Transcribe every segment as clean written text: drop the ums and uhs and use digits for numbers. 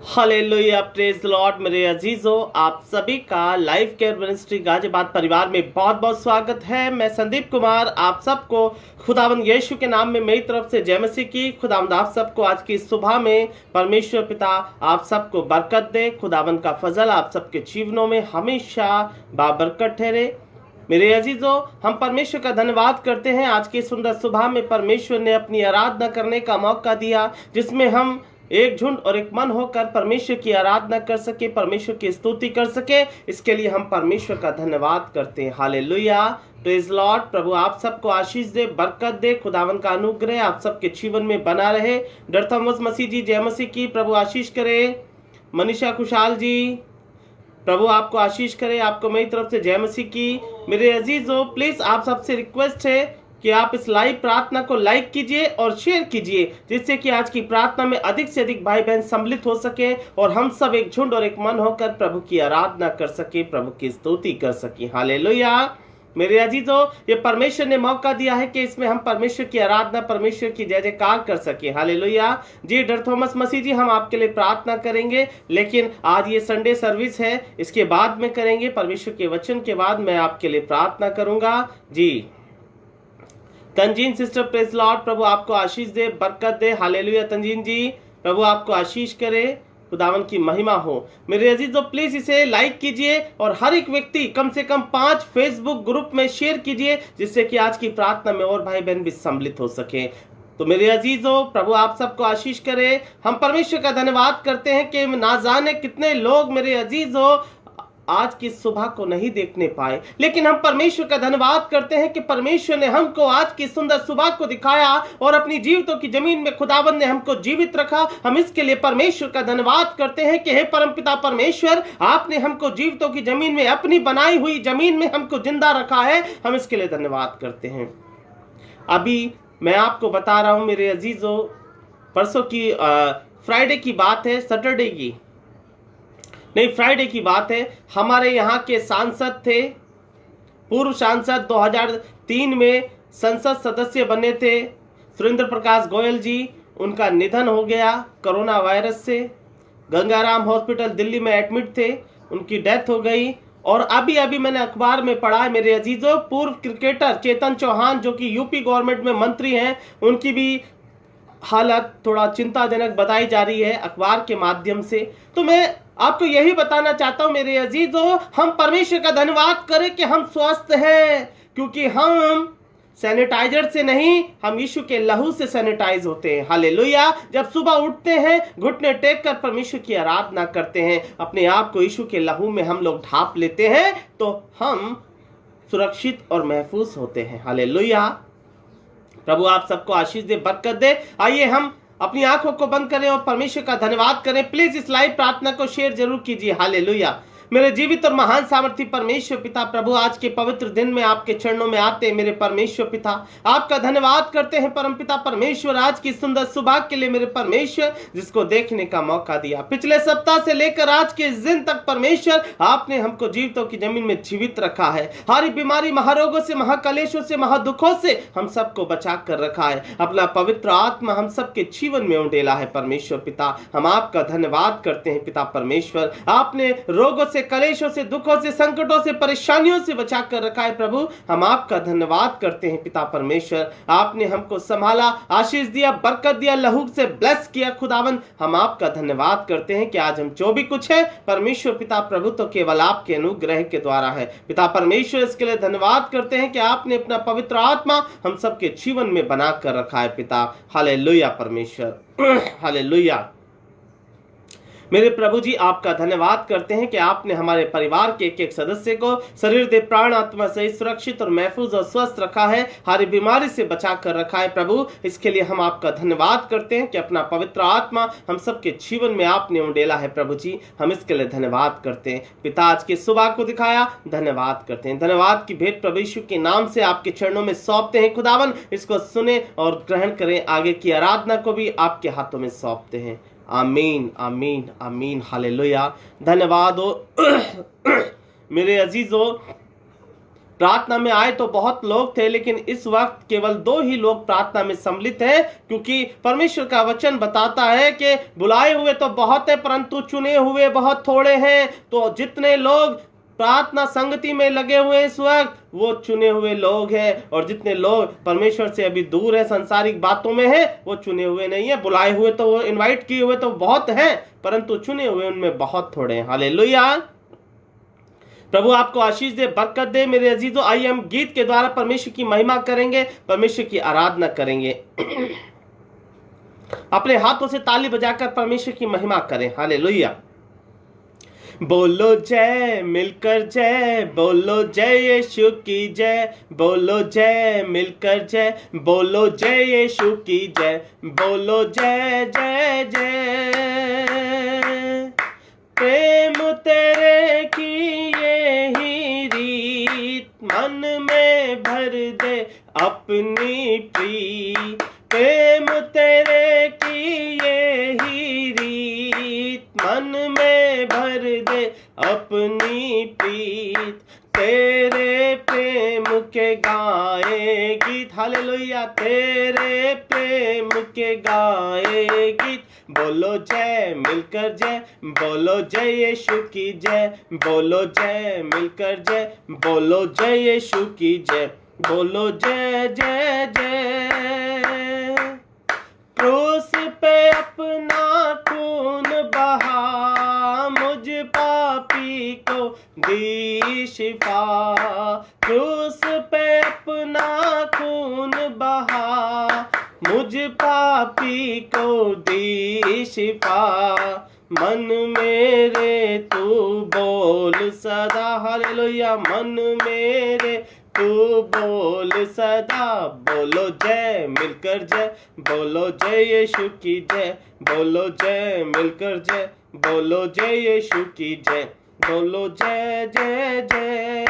Hallelujah, praise the Lord. मेरे अजीजों, आप सभी का लाइफ केयर मिनिस्ट्री गाजियाबाद परिवार में बहुत बहुत स्वागत है। मैं संदीप कुमार आप सबको खुदावंद यीशु के नाम में मेरी तरफ से जय मसीह की। खुदावंद आप सबको आज की सुबह में परमेश्वर पिता आप सबको बरकत दे। खुदावंद का फजल आप सबके जीवनों में हमेशा बाबरकत ठहरे। मेरे अजीजों, हम परमेश्वर का धन्यवाद करते हैं। आज की सुंदर सुबह में परमेश्वर ने अपनी आराधना करने का मौका दिया, जिसमें हम एक झुंड और एक मन होकर परमेश्वर की आराधना कर सके, परमेश्वर की स्तुति कर सके। इसके लिए हम परमेश्वर का धन्यवाद करते हैं। Hallelujah, praise Lord. प्रभु आप सबको आशीष दे, बरकत दे। खुदावन का अनुग्रह आप सबके जीवन में बना रहे। डर थॉमस मसीह जी जय मसीह की, प्रभु आशीष करे। मनीषा खुशहाल जी, प्रभु आपको आशीष करे। आपको मेरी तरफ से जय मसीह की। मेरे अजीजों, प्लीज आप सबसे रिक्वेस्ट है कि आप इस लाइव प्रार्थना को लाइक कीजिए और शेयर कीजिए, जिससे कि आज की प्रार्थना में अधिक से अधिक भाई बहन सम्मिलित हो सके और हम सब एक झुंड और एक मन होकर प्रभु की आराधना कर सके, प्रभु की स्तुति कर सके। हालेलुया। मेरे अजीजों, ये परमेश्वर ने मौका दिया है कि इसमें हम परमेश्वर की आराधना, परमेश्वर की जय जयकार कर सके। हालेलुया जी। डर थॉमस मसीह जी, हम आपके लिए प्रार्थना करेंगे, लेकिन आज ये संडे सर्विस है, इसके बाद में करेंगे। परमेश्वर के वचन के बाद मैं आपके लिए प्रार्थना करूंगा जी। Tanzeen sister, praise Lord. प्रभु आपको आशीष दे, बरकत दे। हालेलुया तंजीन जी, प्रभु आपको आशीष करे, खुदावन की महिमा हो। मेरे अजीजों, प्लीज इसे लाइक कीजिए और हर एक व्यक्ति कम से कम 5 फेसबुक ग्रुप में शेयर कीजिए, जिससे कि आज की प्रार्थना में और भाई बहन भी सम्मिलित हो सके। तो मेरे अजीजों, प्रभु आप सबको आशीष करे। हम परमेश्वर का धन्यवाद करते हैं कि ना जाने कितने लोग मेरे अजीजों आज की सुबह को नहीं देखने पाए, लेकिन हम परमेश्वर का धन्यवाद करते हैं कि परमेश्वर ने हमको आज की सुंदर सुबह को दिखाया और अपनी जीवितों की जमीन में खुदावंद ने हमको जीवित रखा। हम इसके लिए परमेश्वर का धन्यवाद करते हैं कि हे परमपिता परमेश्वर, आपने हमको जीवितों की जमीन में, अपनी बनाई हुई जमीन में हमको जिंदा रखा है। हम इसके लिए धन्यवाद करते हैं। अभी मैं आपको बता रहा हूं मेरे अजीजों, परसों की फ्राइडे की बात है, सैटरडे की नहीं, फ्राइडे की बात है। हमारे यहाँ के सांसद थे, पूर्व सांसद 2003 में संसद सदस्य बने थे, सुरेंद्र प्रकाश गोयल जी। उनका निधन हो गया कोरोना वायरस से। गंगाराम हॉस्पिटल दिल्ली में एडमिट थे, उनकी डेथ हो गई। और अभी अभी मैंने अखबार में पढ़ा है मेरे अजीजों, पूर्व क्रिकेटर चेतन चौहान, जो कि यूपी गवर्नमेंट में मंत्री हैं, उनकी भी हालत थोड़ा चिंताजनक बताई जा रही है अखबार के माध्यम से। तो मैं आपको यही बताना चाहता हूं मेरे अजीजों, हम परमेश्वर का धन्यवाद करें कि हम स्वस्थ हैं, क्योंकि हम सैनिटाइजर से नहीं, हम यीशु के लहू से सैनिटाइज होते हैं। हालेलुया। जब सुबह उठते हैं, घुटने टेक कर परमेश्वर की आराधना करते हैं, अपने आप को यीशु के लहू में हम लोग ढांप लेते हैं, तो हम सुरक्षित और महफूज होते हैं। हालेलुया। प्रभु आप सबको आशीष दे, बरकत दे। आइए हम अपनी आंखों को बंद करें और परमेश्वर का धन्यवाद करें। प्लीज इस लाइव प्रार्थना को शेयर जरूर कीजिए। हालेलुया। मेरे जीवित और महान सामर्थी परमेश्वर पिता, प्रभु आज के पवित्र दिन में आपके चरणों में आते हैं मेरे परमेश्वर पिता, आपका धन्यवाद करते हैं परम पिता परमेश्वर, आज की सुंदर सुबह के लिए मेरे परमेश्वर, जिसको देखने का मौका दिया। पिछले सप्ताह से लेकर आज के इस दिन तक परमेश्वर, आपने हमको जीवितों की जमीन में जीवित रखा है। हर बीमारी, महारोगों से, महाकलेशों से, महादुखों से हम सबको बचा कर रखा है। अपना पवित्र आत्मा हम सबके जीवन में उंडेला है परमेश्वर पिता। हम आपका धन्यवाद करते हैं पिता परमेश्वर। आपने रोगों से, कलेशों से, दुखों से, संकटों से, परेशानियों से बचा कर रखा है प्रभु। हम आपका धन्यवाद करते हैं पिता परमेश्वर। आपने हमको संभाला, आशीष दिया, बरकत दिया, लहू से ब्लेस किया खुदावन। हम आपका धन्यवाद करते हैं कि आज हम जो भी कुछ है परमेश्वर पिता प्रभु, तो केवल आपके अनुग्रह के द्वारा है पिता परमेश्वर। इसके लिए धन्यवाद करते हैं कि आपने अपना पवित्र आत्मा हम सबके जीवन में बना कर रखा है पिता। हालेलुया परमेश्वर। हालेलुया। मेरे प्रभु जी, आपका धन्यवाद करते हैं कि आपने हमारे परिवार के एक एक सदस्य को शरीर, देह, प्राण, आत्मा से सुरक्षित और महफूज और स्वस्थ रखा है, हर बीमारी से बचा कर रखा है प्रभु। इसके लिए हम आपका धन्यवाद करते हैं कि अपना पवित्र आत्मा हम सबके जीवन में आपने उंडेला है प्रभु जी। हम इसके लिए धन्यवाद करते हैं पिता। आज की सुबह को दिखाया, धन्यवाद करते हैं। धन्यवाद की भेंट प्रभु यीशु के नाम से आपके चरणों में सौंपते हैं खुदावन। इसको सुने और ग्रहण करें। आगे की आराधना को भी आपके हाथों में सौंपते हैं। आमीन, आमीन, आमीन। हालेलुया। धन्यवाद हो मेरे अजीजों। प्रार्थना में आए तो बहुत लोग थे, लेकिन इस वक्त केवल 2 ही लोग प्रार्थना में सम्मिलित हैं, क्योंकि परमेश्वर का वचन बताता है कि बुलाए हुए तो बहुत है परंतु चुने हुए बहुत थोड़े हैं। तो जितने लोग प्रार्थना संगति में लगे हुए हैं इस वक्त, वो चुने हुए लोग हैं, और जितने लोग परमेश्वर से अभी दूर है, सांसारिक बातों में है, वो चुने हुए नहीं है। बुलाए हुए तो, वो इनवाइट किए हुए तो बहुत हैं, परंतु चुने हुए उनमें बहुत थोड़े हैं। हालेलुया। प्रभु आपको आशीष दे, बरकत दे। मेरे अजीजों, आइए हम गीत के द्वारा परमेश्वर की महिमा करेंगे, परमेश्वर की आराधना करेंगे। अपने हाथों से ताली बजाकर परमेश्वर की महिमा करें। हालेलुया। बोलो जय, मिलकर जय, बोलो जय यीशु की जय, बोलो जय, मिलकर जय, बोलो जय यीशु की जय, बोलो जय जय जय। प्रेम तेरे की यही रीत, मन में भर दे अपनी प्रीत। प्रेम तेरे की यही रीत, मन में भर दे अपनी प्रीत। तेरे प्रेम के गाए गीत, हालेलुया, तेरे प्रेम के गाए गीत। बोलो जय, मिलकर जय, बोलो जय यीशु की जय, बोलो जय, मिलकर जय, बोलो जय यीशु की जय, बोलो जय जय जय। क्रूस पे अपना खून बहा, मुझ पापी को दी शिफा। क्रूस पे अपना खून बहा, मुझ पापी को दी शिफा। मन मेरे तू बोल सदा, हालेलुया, मन मेरे तू बोल सदा। बोलो जय, मिलकर जय, बोलो जय यीशु की जय, बोलो जय, मिलकर जय, बोलो जय यीशु की जय, बोलो जय जय जय।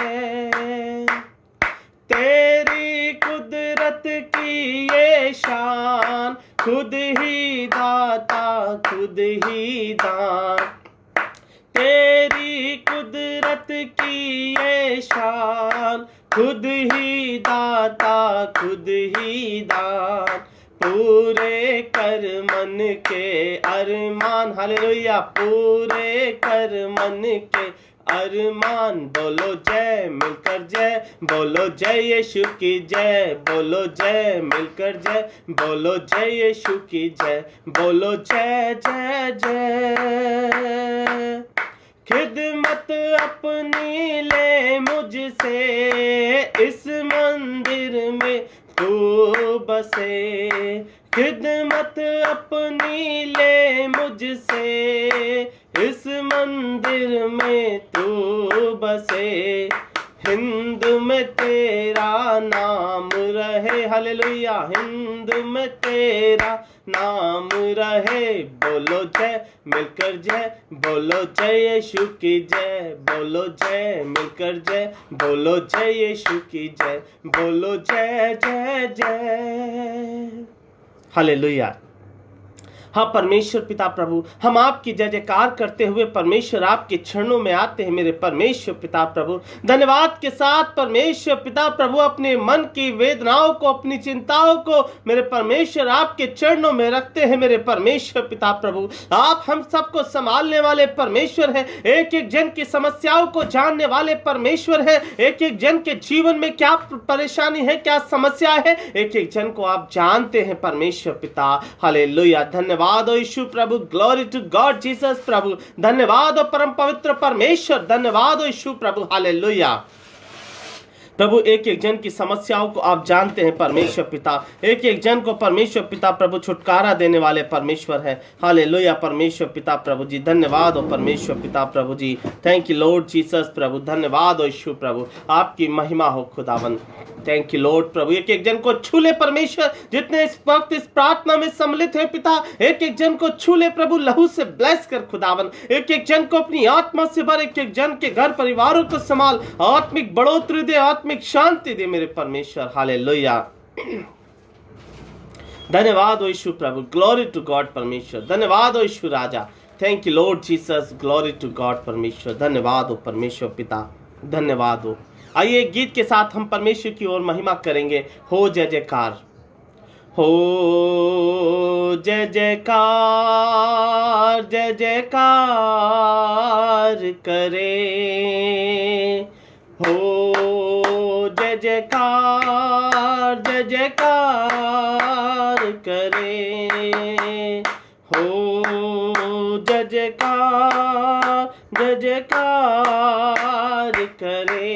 तेरी कुदरत की ये शान, खुद ही दाता खुद ही दान। तेरी कुदरत की ये शान, खुद ही दाता खुद ही दान। पूरे कर मन के अरमान, हालेलुया, पूरे कर मन के अरमान। बोलो जय, मिलकर जय, बोलो जय यीशु की जय, बोलो जय, मिलकर जय, बोलो जय यीशु की जय, बोलो जय जय जय। खिदमत अपनी ले मुझसे, इस मंदिर में तू बसे। खिदमत अपनी ले मुझसे, इस मंदिर में तू बसे। हिंद में तेरा नाम रहे, हालेलुया, हिंद में तेरा नाम रहे। बोलो जय, मिलकर जय, बोलो जय यीशु की जय, बोलो जय, मिलकर जय, बोलो जय यीशु की जय, बोलो जय जय जय। हालेलुया। हाँ परमेश्वर पिता प्रभु, हम आपकी जय जयकार करते हुए परमेश्वर आपके चरणों में आते हैं मेरे परमेश्वर पिता प्रभु। धन्यवाद के साथ परमेश्वर पिता प्रभु अपने मन की वेदनाओं को, अपनी चिंताओं को मेरे परमेश्वर आपके चरणों में रखते हैं मेरे परमेश्वर पिता प्रभु। आप हम सबको संभालने वाले परमेश्वर हैं, एक एक जन की समस्याओं को जानने वाले परमेश्वर हैं। एक एक जन के जीवन में क्या परेशानी है, क्या समस्या है, एक एक जन को आप जानते हैं परमेश्वर पिता। हालेलुया। धन्यवाद यीशु प्रभु, ग्लोरी टू गॉड जीसस प्रभु। धन्यवाद परम पवित्र परमेश्वर, धन्यवाद यीशु प्रभु। हालेलुया। प्रभु एक एक जन की समस्याओं को आप जानते हैं परमेश्वर पिता। एक एक जन को परमेश्वर पिता प्रभु छुटकारा देने वाले परमेश्वर है। हालेलुया परमेश्वर पिता प्रभु जी, धन्यवाद हो परमेश्वर पिता प्रभु जी। थैंक यू लॉर्ड जीसस प्रभु, धन्यवाद हो यीशु प्रभु, आपकी महिमा हो खुदावन। थैंक यू लॉर्ड प्रभु। एक एक जन को छू ले परमेश्वर, जितने इस वक्त इस प्रार्थना में सम्मिलित है पिता, एक एक जन को छू ले प्रभु, लहू से ब्लेस कर खुदावन। एक एक जन को अपनी आत्मा से भर, एक एक जन के घर परिवारों को संभाल, आत्मिक बढ़ोतरी दे, आत्मिक शांति दे मेरे परमेश्वर। हालेलुया। धन्यवाद हो यीशु प्रभु, ग्लोरी टू गॉड परमेश्वर। धन्यवाद हो यीशु राजा। Thank you Lord Jesus, glory to God परमेश्वर। धन्यवाद हो परमेश्वर पिता, धन्यवाद हो। आइए गीत के साथ हम परमेश्वर की ओर महिमा करेंगे। हो जय जयकार, हो जय जयकार, जय जयकार करे, हो जय जयकार, जय जयकार करे, हो जय जयकार, जय जयकार करे।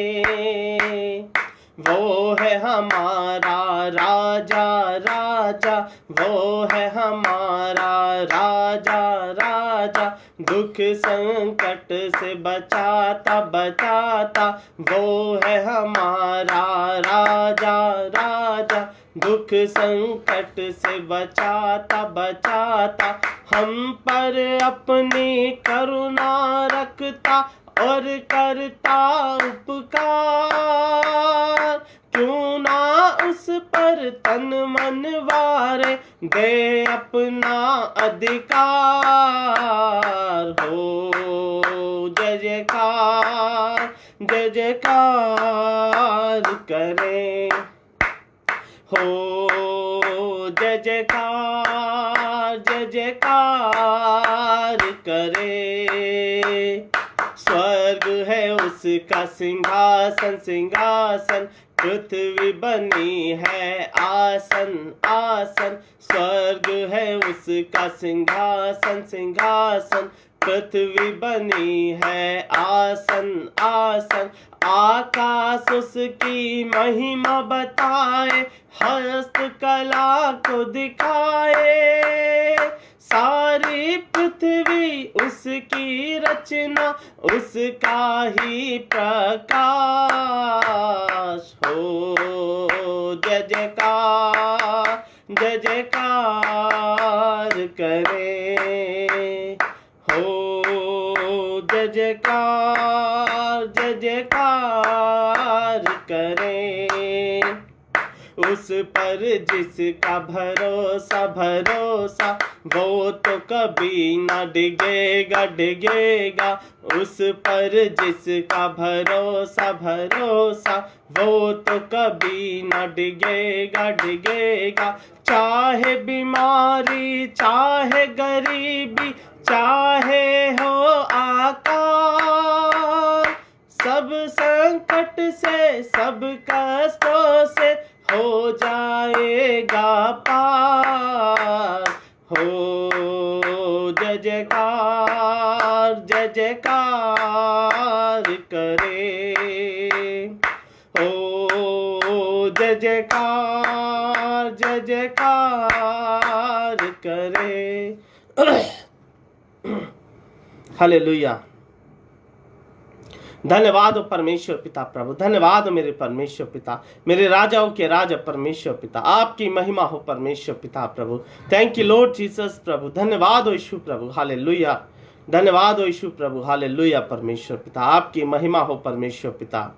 वो है हमारा राजा राजा, वो है हमारा राजा राजा, दुख संकट से बचाता बचाता। वो है हमारा राजा राजा, दुख संकट से बचाता बचाता। हम पर अपनी करुणा रखता और करता उपकार, क्यों ना उस पर तन मन वारे, दे अपना अधिकार। हो जय जयकार, जय जयकार करे, हो जय जयकार, जय जयकार करे। स्वर्ग है उसका सिंहासन सिंहासन, पृथ्वी बनी है आसन आसन। स्वर्ग है उसका सिंहासन सिंहासन, पृथ्वी बनी है आसन आसन। आकाश उसकी महिमा बताए, हस्तकला को दिखाए। सारी पृथ्वी उसकी रचना, उसका ही प्रकाश। हो जय जयकार, जय जयकार करे, हो जय जयकार, जय जयकार करे। उस पर जिसका भरोसा भरोसा, वो तो कभी ना डिगेगा डिगेगा। उस पर जिसका भरोसा भरोसा, वो तो कभी ना डिगेगा डिगेगा। चाहे बीमारी चाहे गरीबी, चाहे हो आकाल, सब संकट से सब कष्टों से हो जाएगा पार। हो जय जयकार, जय जयकार करे, हो जय जयकार, जय जयकार करे। हालेलुया। धन्यवाद हो परमेश्वर पिता प्रभु, धन्यवाद हो मेरे परमेश्वर पिता, मेरे राजाओं के राजा परमेश्वर पिता। आपकी महिमा हो परमेश्वर पिता प्रभु। थैंक यू लॉर्ड जीसस प्रभु। धन्यवाद हो यीशु प्रभु। हालेलुया। धन्यवाद हो यीशु प्रभु। हालेलुया परमेश्वर पिता। आपकी महिमा हो परमेश्वर पिता।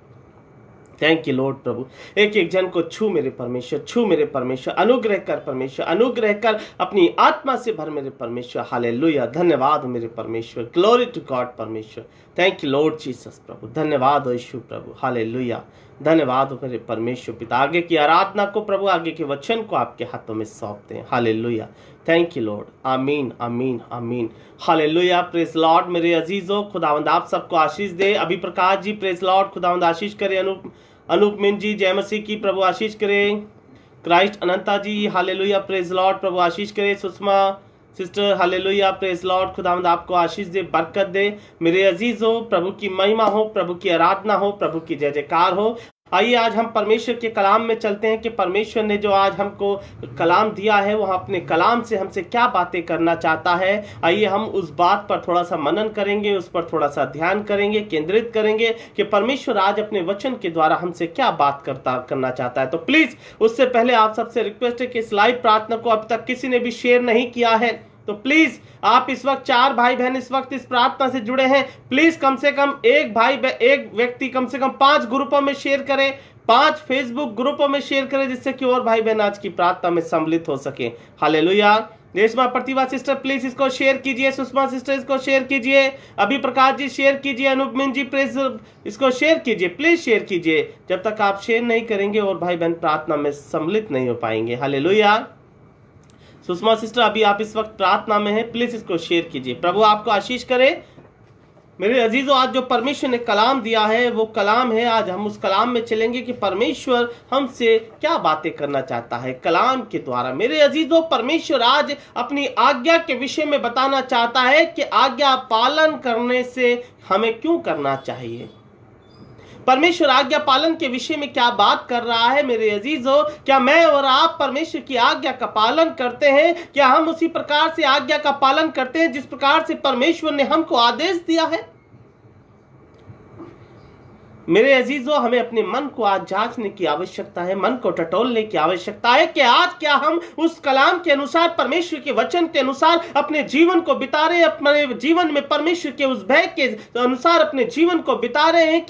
थैंक यू लॉर्ड प्रभु। एक एक जन को छू मेरे परमेश्वर, छू मेरे परमेश्वर। अनुग्रह कर परमेश्वर, अनुग्रह कर, अपनी आत्मा से भर मेरे परमेश्वर। हालेलुया। धन्यवाद मेरे परमेश्वर। ग्लोरी टू गॉड परमेश्वर। थैंक यू लॉर्ड जीसस प्रभु। धन्यवाद हो यीशु प्रभु। हालेलुया। धन्यवाद हो मेरे परमेश्वर पिता। आगे की आराधना को प्रभु, आगे के वचन को आपके हाथों में सौंपते हैं। हालेलुया। Thank you Lord. आमीन आमीन आमीन। हालेलुया। Praise Lord. मेरे अजीजों, खुदावंद आप सबको आशीष दे। अभी प्रकाश जी प्रेज लॉर्ड, खुदावंद आशीष करे। अनूप मिन जी जय मसीह की, प्रभु आशीष करे। क्राइस्ट अनंता जी हालेलुया प्रेज लॉर्ड, प्रभु आशीष करे। Sushma sister hallelujah praise Lord, खुदावंद आपको आशीष दे, बरकत दे। मेरे अजीज हो, प्रभु की महिमा हो, प्रभु की आराधना हो, प्रभु की जय जयकार हो। आइए आज हम परमेश्वर के कलाम में चलते हैं कि परमेश्वर ने जो आज हमको कलाम दिया है, वो अपने कलाम से हमसे क्या बातें करना चाहता है। आइए हम उस बात पर थोड़ा सा मनन करेंगे, उस पर थोड़ा सा ध्यान करेंगे, केंद्रित करेंगे कि परमेश्वर आज अपने वचन के द्वारा हमसे क्या बात करना चाहता है। तो प्लीज उससे पहले आप सबसे रिक्वेस्ट है कि इस लाइव प्रार्थना को अब तक किसी ने भी शेयर नहीं किया है तो प्लीज आप इस वक्त 4 भाई बहन इस वक्त इस प्रार्थना से जुड़े हैं, प्लीज कम से कम एक व्यक्ति कम से कम 5 ग्रुपों में शेयर करे, 5 फेसबुक ग्रुपों में शेयर करें, जिससे कि और भाई बहन आज की प्रार्थना में सम्मिलित हो सके। Hallelujah. Reshma Pratibha sister please इसको शेयर कीजिए, सुषमा सिस्टर इसको शेयर कीजिए, अभी प्रकाश जी शेयर कीजिए, अनुपमिन जी प्लीज इसको शेयर कीजिए, प्लीज शेयर कीजिए। जब तक आप शेयर नहीं करेंगे और भाई बहन प्रार्थना में सम्मिलित नहीं हो पाएंगे। हालेलुया। सुषमा सिस्टर अभी आप इस वक्त प्रार्थना में हैं, प्लीज इसको शेयर कीजिए। प्रभु आपको आशीष करे। मेरे अजीजों, आज जो परमेश्वर ने कलाम दिया है वो कलाम है, आज हम उस कलाम में चलेंगे कि परमेश्वर हमसे क्या बातें करना चाहता है कलाम के द्वारा। मेरे अजीजों, परमेश्वर आज अपनी आज्ञा के विषय में बताना चाहता है कि आज्ञा पालन करने से हमें क्यों करना चाहिए। परमेश्वर आज्ञा पालन के विषय में क्या बात कर रहा है। मेरे अजीजों, क्या मैं और आप परमेश्वर की आज्ञा का पालन करते हैं? क्या हम उसी प्रकार से आज्ञा का पालन करते हैं जिस प्रकार से परमेश्वर ने हमको आदेश दिया है? मेरे अजीजों, हमें अपने मन को आज जांचने की आवश्यकता है, मन को टटोलने की आवश्यकता है कि आज क्या हम उस कलाम के अनुसार, परमेश्वर के वचन के अनुसार अपने जीवन को बिता रहे हैं, अपने जीवन में परमेश्वर के उस भय के अनुसार अपने जीवन को बिता रहे हैं।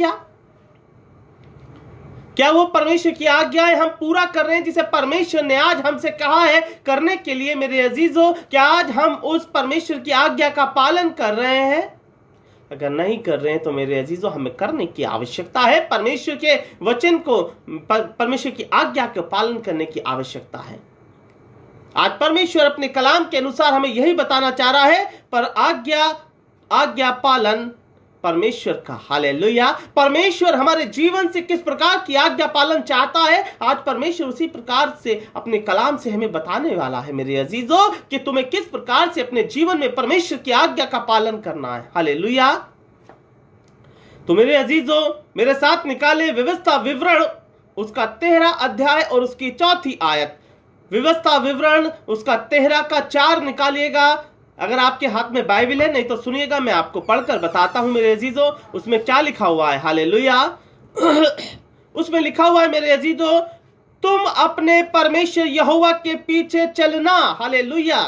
क्या वो परमेश्वर की आज्ञाएं हम पूरा कर रहे हैं जिसे परमेश्वर ने आज हमसे कहा है करने के लिए? मेरे अजीजों, क्या आज हम उस परमेश्वर की आज्ञा का पालन कर रहे हैं? अगर नहीं कर रहे हैं तो मेरे अजीजों, हमें करने की आवश्यकता है। परमेश्वर के वचन को, परमेश्वर की आज्ञा का पालन करने की आवश्यकता है। आज परमेश्वर अपने कलाम के अनुसार हमें यही बताना चाह रहा है, पर आज्ञा पालन परमेश्वर का। हालेलुया। परमेश्वर हमारे जीवन से किस प्रकार की आज्ञा पालन चाहता है, आज परमेश्वर उसी प्रकार से अपने कलाम से हमें बताने वाला है। मेरे अजीजों, कि तुम्हें किस प्रकार से अपने जीवन में परमेश्वर की आज्ञा का पालन करना है। हालेलुया। तो मेरे अजीजों, मेरे साथ निकाले व्यवस्था विवरण उसका 13 अध्याय और उसकी 4 आयत। व्यवस्था विवरण उसका 13 का 4 निकालिएगा। अगर आपके हाथ में बाइबल है, नहीं तो सुनिएगा, मैं आपको पढ़कर बताता हूं मेरे अजीजों उसमें क्या लिखा हुआ है। हालेलुया। उसमें लिखा हुआ है मेरे अजीजों, तुम अपने परमेश्वर यहोवा के पीछे चलना। हालेलुया।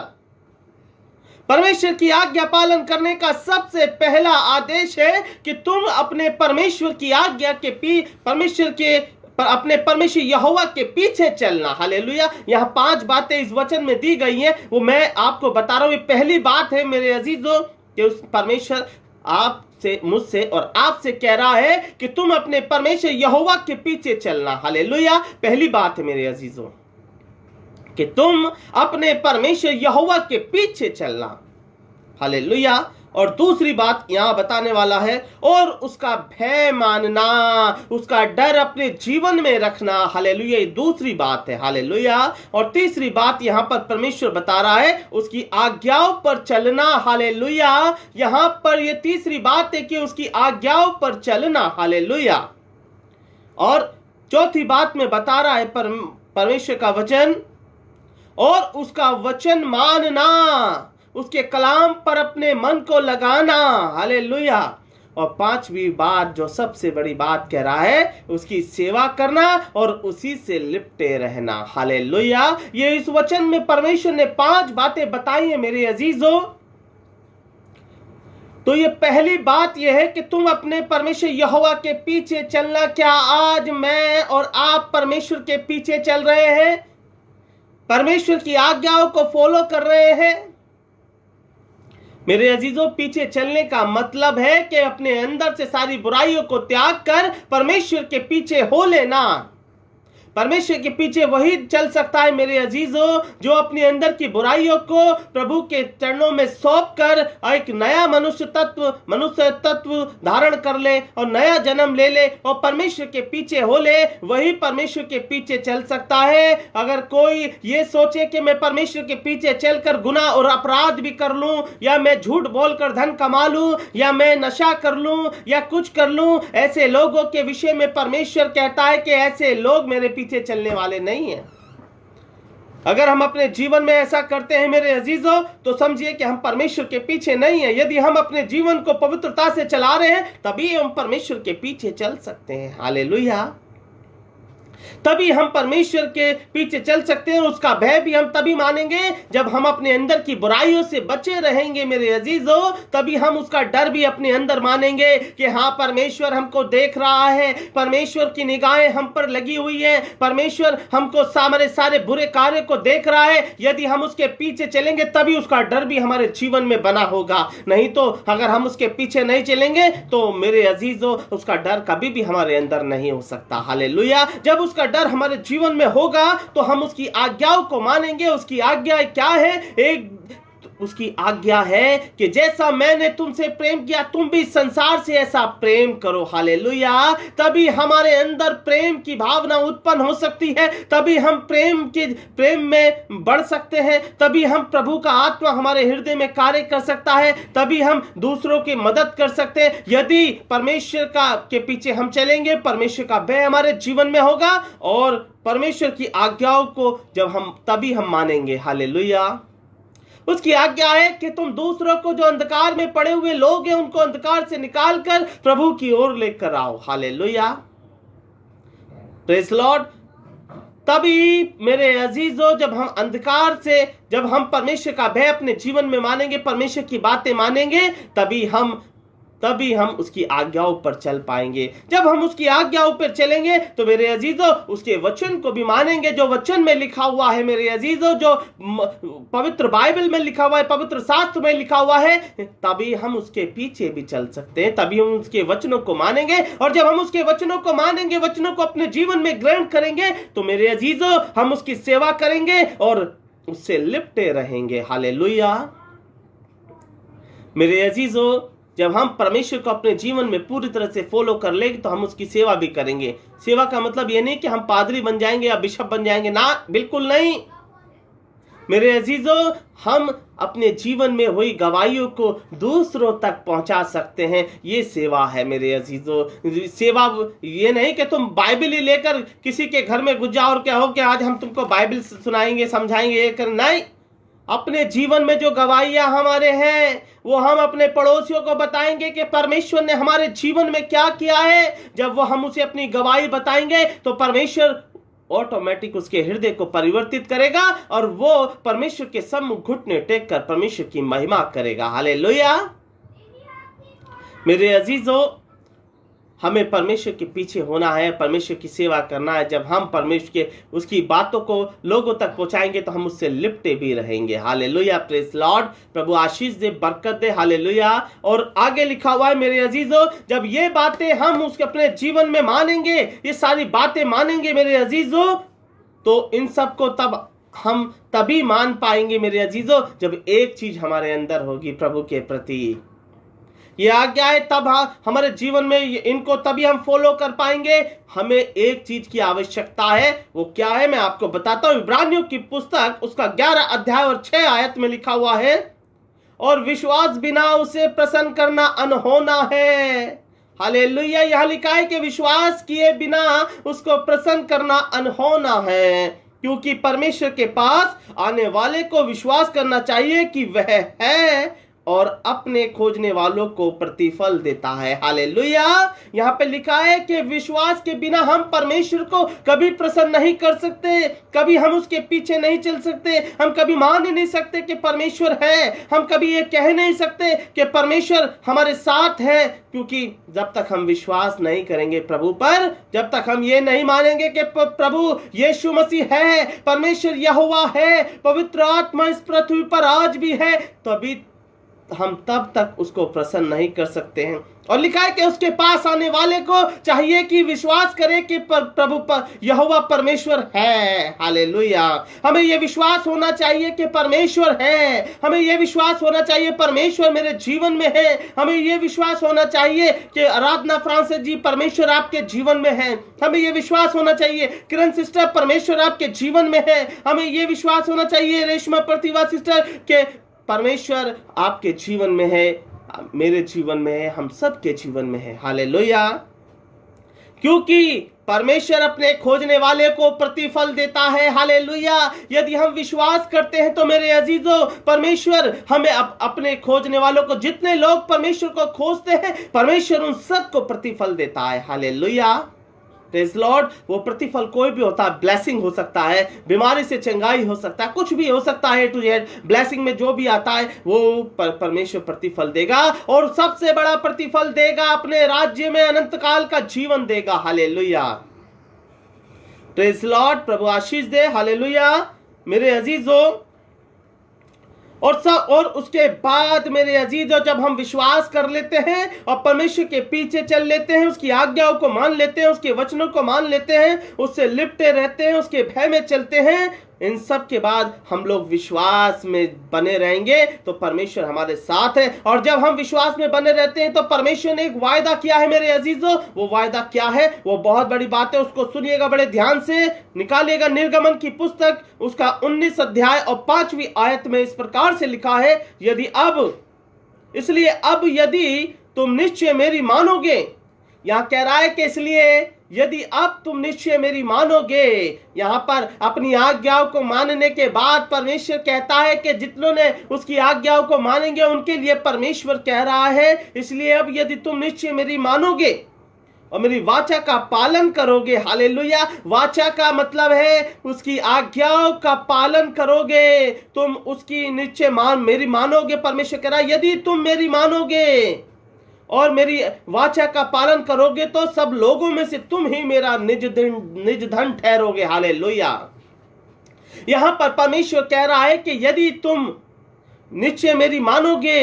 परमेश्वर की आज्ञा पालन करने का सबसे पहला आदेश है कि तुम अपने परमेश्वर की आज्ञा के अपने परमेश्वर यहोवा के पीछे चलना। हालेलुया। यहाँ 5 बातें इस वचन में दी गई हैं, वो मैं आपको बता रहा हूं। पहली बात है मेरे अजीजों कि उस परमेश्वर आपसे, मुझसे और आपसे कह रहा है कि तुम अपने परमेश्वर यहोवा के पीछे चलना। हालेलुया। पहली बात है मेरे अजीजों कि तुम अपने परमेश्वर यहोवा के पीछे चलना। हालेलुया। और दूसरी बात यहां बताने वाला है, और उसका भय मानना, उसका डर अपने जीवन में रखना। हालेलुया। ये दूसरी बात है। हालेलुया। और तीसरी बात यहां पर परमेश्वर बता रहा है, उसकी आज्ञाओं पर चलना। हालेलुया। यहां पर ये तीसरी बात है कि उसकी आज्ञाओं पर चलना। हालेलुया। और चौथी बात में बता रहा है परमेश्वर का वचन और उसका वचन मानना, उसके कलाम पर अपने मन को लगाना। हालेलुया। और 5वीं बात जो सबसे बड़ी बात कह रहा है, उसकी सेवा करना और उसी से लिपटे रहना। हालेलुया। ये इस वचन में परमेश्वर ने 5 बातें बताई हैं मेरे अजीजों। तो ये पहली बात यह है कि तुम अपने परमेश्वर यहोवा के पीछे चलना। क्या आज मैं और आप परमेश्वर के पीछे चल रहे हैं? परमेश्वर की आज्ञाओं को फॉलो कर रहे हैं? मेरे अजीजों, पीछे चलने का मतलब है कि अपने अंदर से सारी बुराइयों को त्याग कर परमेश्वर के पीछे हो लेना। परमेश्वर के पीछे वही चल सकता है मेरे अजीजों जो अपने अंदर की बुराइयों को प्रभु के चरणों में सौंप कर एक नया मनुष्य तत्व धारण कर ले और नया जन्म ले ले और परमेश्वर के पीछे हो ले। वही परमेश्वर के पीछे चल सकता है। अगर कोई ये सोचे कि मैं परमेश्वर के पीछे चलकर गुनाह और अपराध भी कर लूं, या मैं झूठ बोलकर धन कमा लूं, या मैं नशा कर लूं, या कुछ कर लूं, ऐसे लोगों के विषय में परमेश्वर कहता है कि ऐसे लोग मेरे पीछे चलने वाले नहीं हैं। अगर हम अपने जीवन में ऐसा करते हैं मेरे अजीजों, तो समझिए कि हम परमेश्वर के पीछे नहीं हैं। यदि हम अपने जीवन को पवित्रता से चला रहे हैं, तभी हम परमेश्वर के पीछे चल सकते हैं। हालेलुया। तभी हम परमेश्वर के पीछे चल सकते हैं। उसका भय भी हम तभी मानेंगे जब हम अपने अंदर की बुराइयों से बचे रहेंगे मेरे अजीजों। तभी हम उसका डर भी अपने अंदर मानेंगे कि हाँ, परमेश्वर हमको देख रहा है, परमेश्वर की निगाहें हम पर लगी हुई है, परमेश्वर हमको हमारे सारे बुरे कार्य को देख रहा है। यदि हम उसके पीछे चलेंगे तभी उसका डर भी हमारे जीवन में बना होगा। नहीं तो अगर हम उसके पीछे नहीं चलेंगे तो मेरे अजीजों उसका डर कभी भी हमारे अंदर नहीं हो सकता। हालेलुया। जब उसका डर हमारे जीवन में होगा तो हम उसकी आज्ञाओं को मानेंगे। उसकी आज्ञा क्या है? उसकी आज्ञा है कि जैसा मैंने तुमसे प्रेम किया तुम भी संसार से ऐसा प्रेम करो। हालेलुया। तभी हमारे अंदर प्रेम की भावना उत्पन्न हो सकती है, तभी हम प्रेम में बढ़ सकते हैं, तभी हम प्रभु का आत्मा हमारे हृदय में कार्य कर सकता है, तभी हम दूसरों की मदद कर सकते हैं। यदि परमेश्वर के पीछे हम चलेंगे, परमेश्वर का भय हमारे जीवन में होगा और परमेश्वर की आज्ञाओं को तभी हम मानेंगे। हालेलुया। उसकी आज्ञा है कि तुम दूसरों को, जो अंधकार में पड़े हुए लोग हैं, उनको अंधकार से निकालकर प्रभु की ओर लेकर आओ। हालेलुया। Praise Lord. तभी मेरे अजीजों जब हम परमेश्वर का भय अपने जीवन में मानेंगे, परमेश्वर की बातें मानेंगे, तभी हम उसकी आज्ञाओं पर चल पाएंगे। जब हम उसकी आज्ञाओं पर चलेंगे तो मेरे अजीजों उसके वचन को भी मानेंगे, जो वचन में लिखा हुआ है मेरे अजीजों, जो पवित्र बाइबल में लिखा हुआ है, पवित्र शास्त्र में लिखा हुआ है, तभी हम उसके पीछे भी चल सकते हैं। तभी हम उसके वचनों को मानेंगे और जब हम उसके वचनों को मानेंगे, वचनों को अपने जीवन में ग्रहण करेंगे तो मेरे अजीजों हम उसकी सेवा करेंगे और उससे लिपटे रहेंगे। हालेलुया। मेरे अजीजों, जब हम परमेश्वर को अपने जीवन में पूरी तरह से फॉलो कर लेंगे तो हम उसकी सेवा भी करेंगे। सेवा का मतलब यह नहीं कि हम पादरी बन जाएंगे या बिशप बन जाएंगे, ना, बिल्कुल नहीं। मेरे अजीजों, हम अपने जीवन में हुई गवाहियों को दूसरों तक पहुंचा सकते हैं। ये सेवा है मेरे अजीजों। सेवा ये नहीं कि तुम बाइबल ही लेकर किसी के घर में घुस जाओ और क्या हो कि आज हम तुमको बाइबल सुनाएंगे, समझाएंगे, ये कर, नहीं। अपने जीवन में जो गवाहियां हमारे हैं वो हम अपने पड़ोसियों को बताएंगे कि परमेश्वर ने हमारे जीवन में क्या किया है। जब हम उसे अपनी गवाही बताएंगे तो परमेश्वर ऑटोमेटिक उसके हृदय को परिवर्तित करेगा और वो परमेश्वर के सम्मुख घुटने टेक कर परमेश्वर की महिमा करेगा। हालेलुया। मेरे अजीजों, हमें परमेश्वर के पीछे होना है, परमेश्वर की सेवा करना है। जब हम परमेश्वर के उसकी बातों को लोगों तक पहुंचाएंगे तो हम उससे लिपटे भी रहेंगे। हालेलुया। Praise Lord. प्रभु आशीष दे, बरकत दे। हालेलुया। और आगे लिखा हुआ है मेरे अजीजों, जब ये बातें हम उसके अपने जीवन में मानेंगे, ये सारी बातें मानेंगे मेरे अजीजों, तो इन सब को हम तभी मान पाएंगे मेरे अजीजों जब एक चीज हमारे अंदर होगी प्रभु के प्रति। ये आज्ञा है, तब हमारे जीवन में इनको तभी हम फॉलो कर पाएंगे। हमें एक चीज की आवश्यकता है, वो क्या है मैं आपको बताता हूं। इब्रानियों की पुस्तक उसका 11 अध्याय और 6 आयत में लिखा हुआ है, और विश्वास बिना उसे प्रसन्न करना अनहोना है। हालेलुया। यह लिखा है कि विश्वास किए बिना उसको प्रसन्न करना अनहोना है, क्योंकि परमेश्वर के पास आने वाले को विश्वास करना चाहिए कि वह है और अपने खोजने वालों को प्रतिफल देता है। हालेलुया। यहाँ पे लिखा है कि विश्वास के बिना हम परमेश्वर को कभी प्रसन्न नहीं कर सकते, कभी हम उसके पीछे नहीं चल सकते, हम कभी मान ही नहीं सकते कि परमेश्वर है, हम कभी ये कह नहीं सकते कि परमेश्वर हमारे साथ है, क्योंकि जब तक हम विश्वास नहीं करेंगे प्रभु पर, जब तक हम ये नहीं मानेंगे कि प्रभु यीशु मसीह है, परमेश्वर यहोवा है, पवित्र आत्मा इस पृथ्वी पर आज भी है, तभी हम तब तक उसको प्रसन्न नहीं कर सकते हैं। और लिखा है कि उसके पास आने वाले को चाहिए कि विश्वास करे कि प्रभु यहोवा परमेश्वर है। हालेलुया। हमें यह विश्वास होना चाहिए कि परमेश्वर है, हमें यह विश्वास होना चाहिए परमेश्वर मेरे जीवन में है, हमें यह विश्वास होना चाहिए कि आराधना फ्रांसिस जी परमेश्वर आपके जीवन में है, हमें यह विश्वास होना चाहिए किरण सिस्टर परमेश्वर आपके जीवन में है, हमें यह विश्वास होना चाहिए रेशमा प्रतिभा सिस्टर के परमेश्वर आपके जीवन में है, मेरे जीवन में है, हम सबके जीवन में है। हालेलुया। क्योंकि परमेश्वर अपने खोजने वाले को प्रतिफल देता है। हालेलुया। यदि हम विश्वास करते हैं तो मेरे अजीजों, परमेश्वर हमें अपने खोजने वालों को, जितने लोग परमेश्वर को खोजते हैं, परमेश्वर उन सबको प्रतिफल देता है। हालेलुया। Praise Lord. वो प्रतिफल कोई भी होता है, ब्लेसिंग हो सकता है, बीमारी से चंगाई हो सकता है, कुछ भी हो सकता है, टू जेड ब्लेसिंग में जो भी आता है वो परमेश्वर प्रतिफल देगा, और सबसे बड़ा प्रतिफल देगा, अपने राज्य में अनंत काल का जीवन देगा। Hallelujah, praise Lord. प्रभु आशीष दे। हालेलुया मेरे अजीजों। और उसके बाद मेरे अजीजों, जब हम विश्वास कर लेते हैं और परमेश्वर के पीछे चल लेते हैं, उसकी आज्ञाओं को मान लेते हैं, उसके वचनों को मान लेते हैं, उससे लिपटे रहते हैं, उसके भय में चलते हैं, इन सब के बाद हम लोग विश्वास में बने रहेंगे तो परमेश्वर हमारे साथ है। और जब हम विश्वास में बने रहते हैं तो परमेश्वर ने एक वायदा किया है मेरे अजीजों। वो वायदा क्या है? वो बहुत बड़ी बात है, उसको सुनिएगा बड़े ध्यान से, निकालिएगा निर्गमन की पुस्तक उसका 19 अध्याय और 5वीं आयत में इस प्रकार से लिखा है, इसलिए अब यदि तुम निश्चय मेरी मानोगे, यहां कह रहा है कि इसलिए यदि अब तुम निश्चय मेरी मानोगे, यहां पर अपनी आज्ञाओं को मानने के बाद परमेश्वर कहता है कि जितनों ने उसकी आज्ञाओं को मानेंगे उनके लिए परमेश्वर कह रहा है, इसलिए अब यदि तुम निश्चय मेरी मानोगे और मेरी वाचा का पालन करोगे। हालेलुया। वाचा का मतलब है उसकी आज्ञाओं का पालन करोगे, तुम उसकी निश्चय मेरी मानोगे। परमेश्वर कह रहा है यदि तुम मेरी मानोगे और मेरी वाचा का पालन करोगे तो सब लोगों में से तुम ही मेरा निज धन ठहरोगे। हालेलुया। यहां पर परमेश्वर कह रहा है कि यदि तुम निश्चय मेरी मानोगे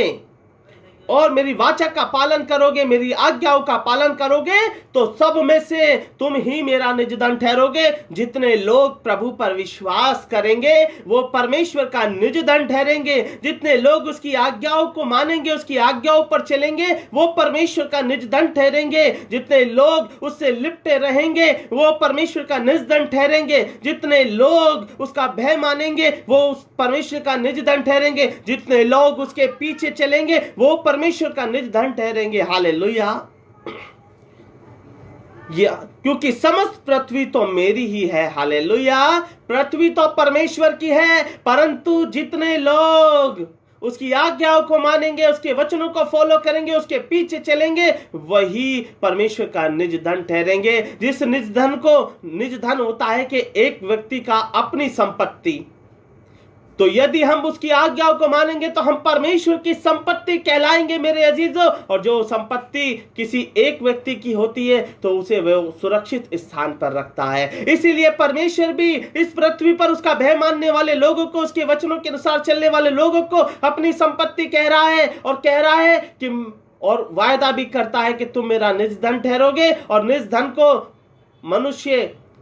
और मेरी वाचा का पालन करोगे, मेरी आज्ञाओं का पालन करोगे तो सब में से तुम ही मेरा निज धन ठहरोगे। जितने लोग प्रभु पर विश्वास करेंगे वो परमेश्वर का निज धन ठहरेंगे। जितने लोग उसकी आज्ञाओं को मानेंगे, उसकी आज्ञाओं पर चलेंगे, वो परमेश्वर का निज धन ठहरेंगे। जितने लोग उससे लिपटे रहेंगे वो परमेश्वर का निज धन ठहरेंगे। जितने लोग उसका भय मानेंगे वो उस परमेश्वर का निज धन ठहरेंगे। जितने लोग उसके पीछे चलेंगे वो परमेश्वर का निज धन ठहरेंगे। हालेलुया। क्योंकि समस्त पृथ्वी तो मेरी ही है। हालेलुया। पृथ्वी तो परमेश्वर की है, परंतु जितने लोग उसकी आज्ञाओं को मानेंगे, उसके वचनों को फॉलो करेंगे, उसके पीछे चलेंगे, वही परमेश्वर का निज धन ठहरेंगे। जिस निज धन होता है कि एक व्यक्ति का अपनी संपत्ति, तो यदि हम उसकी आज्ञाओं को मानेंगे तो हम परमेश्वर की संपत्ति कहलाएंगे मेरे अजीजों। और जो संपत्ति किसी एक व्यक्ति की होती है तो उसे वह सुरक्षित स्थान पर रखता है। इसीलिए परमेश्वर भी इस पृथ्वी पर उसका भय मानने वाले लोगों को, उसके वचनों के अनुसार चलने वाले लोगों को अपनी संपत्ति कह रहा है, और कह रहा है कि, और वायदा भी करता है कि तुम मेरा निज धन ठहरोगे। और निज धन को